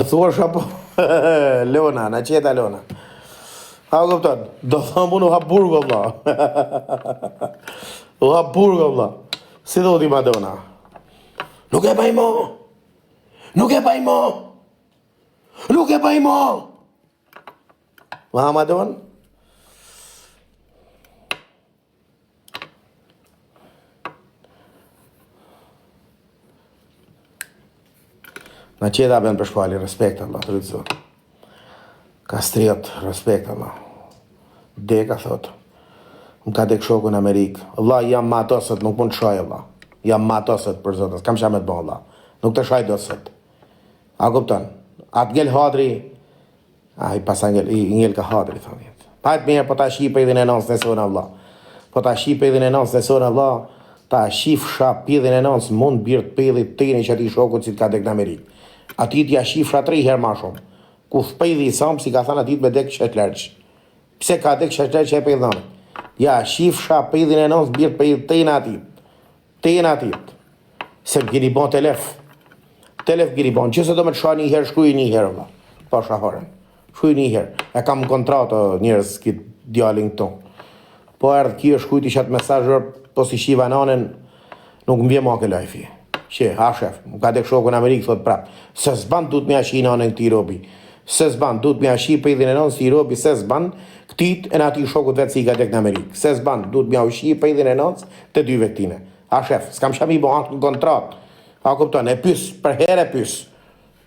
Do thua apo Lona, na qeta Lona. A kupton? Do thëmë unë u hap burgo vlla. U hap burgo vlla. Si do ti Madonna? Nuk e baj mo. Nuk e baj mo. Nuk e baj mo. Ma Madonna? Na qeda ben për shpalli, respekt Allah, të rritëzor. Kastriot, respekt Allah. Deka, thot. Më ka dek shoku në Amerikë. Allah, jam matosët, nuk mund të shaj, Allah. Jam matosët për zotës, kam shamet bo, Allah. Nuk të shaj dosët. A kupton? Atë ngell hadri, a i pas i ngell ka hadri, thonit. Pajtë mirë, po ta shi për idhin e nësë në sonë, Allah. Po ta shi për idhin e nësë në sonë, Allah. Ta shif shap pidhin e nësë, mund birtë pidhit tini që ati shokut si të ka dek në Amerikë. Ati t'ja shifra 3 herë ma shumë. Ku thpejdi i samë, si ka thënë atit me dek shetlerq. Pse ka dek shetlerq e pejdhënë? Ja, shifra pejdhin e nësë, birtë pejdhit tejnë atit. Tejnë atit. Se më kini bon telef. Telef kini bon. Që se do me të shua një herë, shkuj një herë, vla. Pa shaharën. Shkuj një herë. E kam kontratë njërës kitë djallin këto. Po erdhë kjo shkuj t'i qatë mesajër, po si shiva nanen, nuk më vje ma ke lajfi. Që, ha shef, më ka dek shoku në Amerikë, thot prap, se zban du të me ashi nanën këti robi, se zban du të me ashi pejdhin e nanës këti robi, se zban këtit e në ati shokut vetë si ka dek në Amerikë, se zban du të me ashi pejdhin e nanës të dy vektine. Ha shef, s'kam shami bo anë në kontrat, ha kupton, e pys, për herë e pys,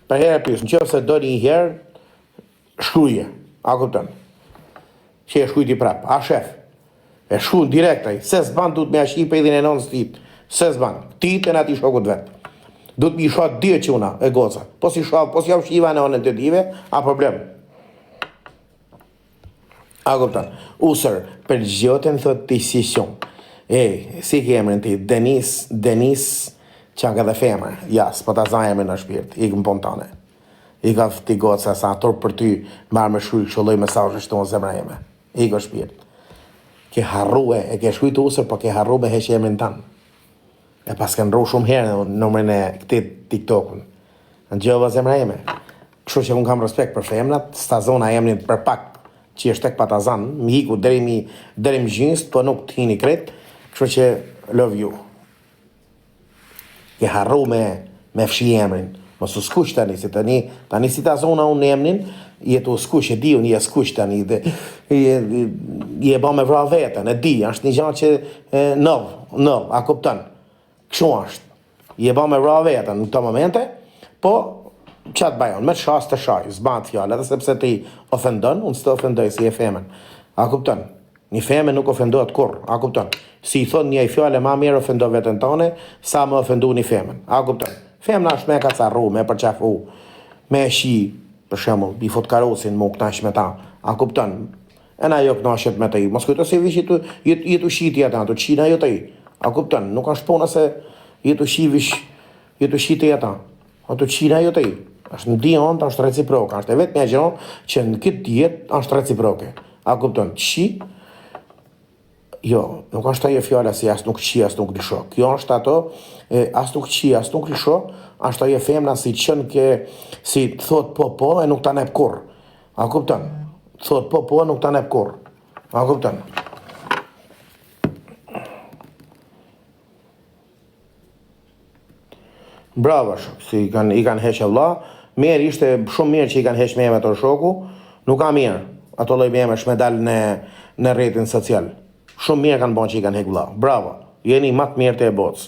në qëfë se do një herë, shkruje, ha kupton, që e shkrujti prap, ha shef, e shkrujnë direktaj, se zban du të me ashi pejdhin e nanës tit, se zban, këtit e në ati shokut vetë. Du të mi shot dy quna e goca. Po si jam shiva në onën të dive, a problem. A kuptan. Usër, për gjotën thot të sision. Si ke emrin ti? Denis, që ka dhe femër. Jas, po ta zaj emrin në shpirt. I këm pontane. I ka ti goca sa ator për ty, marrë me shruj, qëlloj mesazhe shtonë zemra jeme. I ka shpirt. Ke harrue, e ke shkujtë usër, po ke harru me heqë emrin tanë. E pas kanë rru shumë herë në nëmërin e këti TikTok-un. Në gjëva zemra jeme. Kështu që unë kam respekt për femnat, sta zona emnin për pak, që është tek patazan, mi hiku deri më gjynst, po nuk t'hini kret, kështu që love you. Ke harru me fshi emrin. Mos u skuq tani, si tani si ta zona unë emnin, jetu u skuq, e di unë je skuq tani, je ba me vra vetën, e di, është një gjanë që nëv, a kupton. Kështu është, je ba me ra vetën në këto momente, po qatë bajon, me të shas të shaj, zban të fjallë, edhe sepse ti ofendon, unë së të ofendoj si e femen. A kupton? Një femen nuk ofendohet kur, a kupton? Si i thot një e fjallë, ma mirë ofendo vetën tone, sa më ofendu një femen. A kupton? Femna është me ka carru, me përqafu, me shi, për shemull, bi fot karosin, mu kënash me ta. A kupton? E na jo kënashet me ta i. Mos kujto se vish jetu shiti ata, të qina jo ta i. A kupton, nuk është pona se jetu shite jeta. A të qina jo të i. është në dion, është reciproke. është e vetë me gjeron që në këtë jetë është reciproke. A kupton, qi? Jo, nuk është ajo fjala si as nuk qi, as nuk lësho. Kjo është ato, as nuk qi, as nuk lësho, është ajo femna si qënë ke, si thot po, e nuk ta nep kur. A kupton? Thot po, e nuk ta nep kur. A kupton? Bravo, si i kanë heqë Allah. Mirë ishte shumë mirë që i kanë heqë me eme të shoku. Nuk ka mirë. Ato loj me eme shme dalë në rritin social. Shumë mirë kanë bon që i kanë heqë Allah. Bravo. Jeni matë mirë të e botës.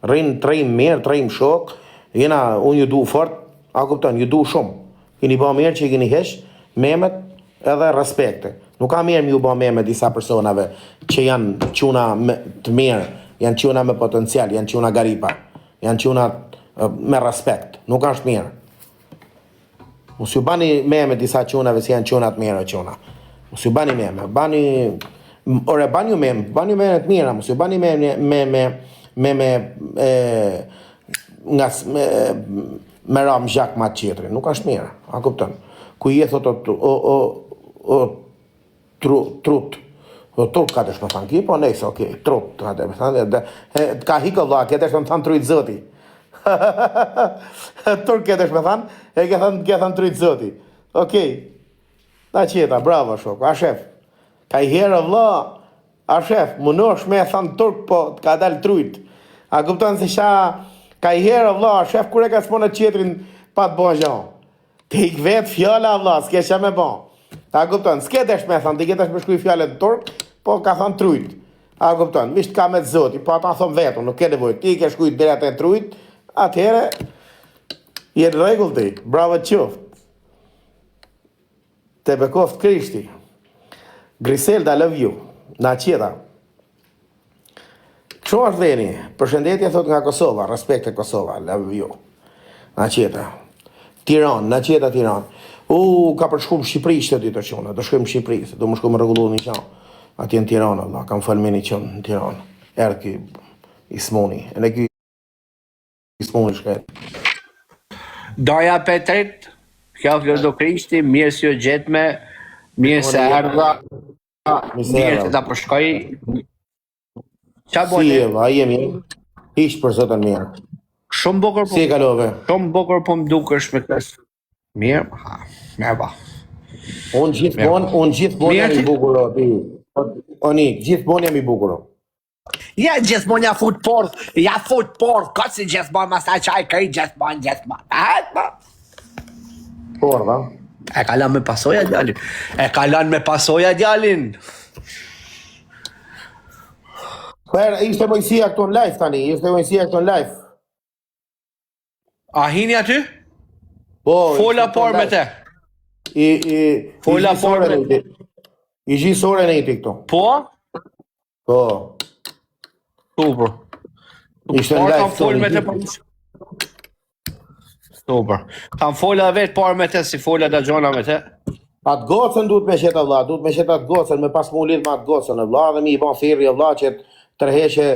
Rinë trejmë mirë, trejmë shok. Unë ju du fort. A kupton, ju du shumë. Kini bo mirë që i kini heqë me emet edhe respekte. Nuk ka mirë mi ju bo me eme disa personave që janë quna të mirë, janë quna me potencial, janë quna garipa, janë quna me respekt, nuk është mirë. Mos ju bani me disa qunave si janë qunat mirë o quna. Mos ju bani me bani ju me të mira, mos ju bani me ram zhak ma të qetri, nuk është mirë, a kupton. Ku je thot o trut, trut ka të shme thanë ki, po nejse, okej, trut, ka hikë Allah, këtë është më thanë trujtë zëti. Turk ketesh me thanë, e ke thënë trytë zoti. Okej. Na qeta, bravo shok, a shef. Ka i herë vlla, a shef, munosh me thënë turk, po ka dalë trytë. A kupton se qa, ka i herë vlla, a shef, kur e ka spone qetrin pa të bon gjan. Te ik vetë fjalla vlla, s'ke qa me bon. A kupton, s'ke desh me thënë, ti ketesh me shkuj fjallet turk, po ka thënë trytë. A kupton, misht ka me të zoti, po ata thon vetëm, nuk ke nevojë. Ti ke shkujt deri atë trujt, atëherë jetë rregull ti. Bravo qoftë. Te bekoft Krishti. Griselda, love you. Na qeta. Ço është dheni? Përshëndetje thot nga Kosova, respekt e Kosova, love you. Na qeta. Tiranë, na qeta Tiranë. Ka përshku në Shqipëri që të ditë të qona, do shkojmë në Shqipëri, do më shku më rregullu një qanë. Atje në Tiranë, Allah, kam falmeni qënë në Tiranë. Erë ki Ismoni. E në ki Ismoni shkajt. Doja Petrit, kjo do Krishti, mirë si o gjetme, mirë se erdha, mirë se ta përshkoj. Qa bojnë? Si e va, jemi, ishtë për zotën mirë. Shumë bukur Si e kalove? Shumë bukur po më dukesh me kësë. Mirë, mirë ba. Unë gjithmonë jam i bukur, Oni, gjithmonë jam i bukur. Ja gjithmonë ja fut porth, ka si gjithmonë mas ta qaj këj gjithmonë. Por, va? E kalan me pasoja djalin. Kërë, ishte mojësia këtu në live. A hini aty? Po, Fola por me te. Fola por me te. I gjisore në i ti këtu. Po? Po. Super. Ishte në live. Kam fol me te për. Super. Kam fola vetë por me te, si fola da gjona me te. Atë gocën duhet me qeta vlla, duhet me qeta atë gocën, me pas mullit me atë gocën, vlla, dhe mi i ban firri vlla që tërheqe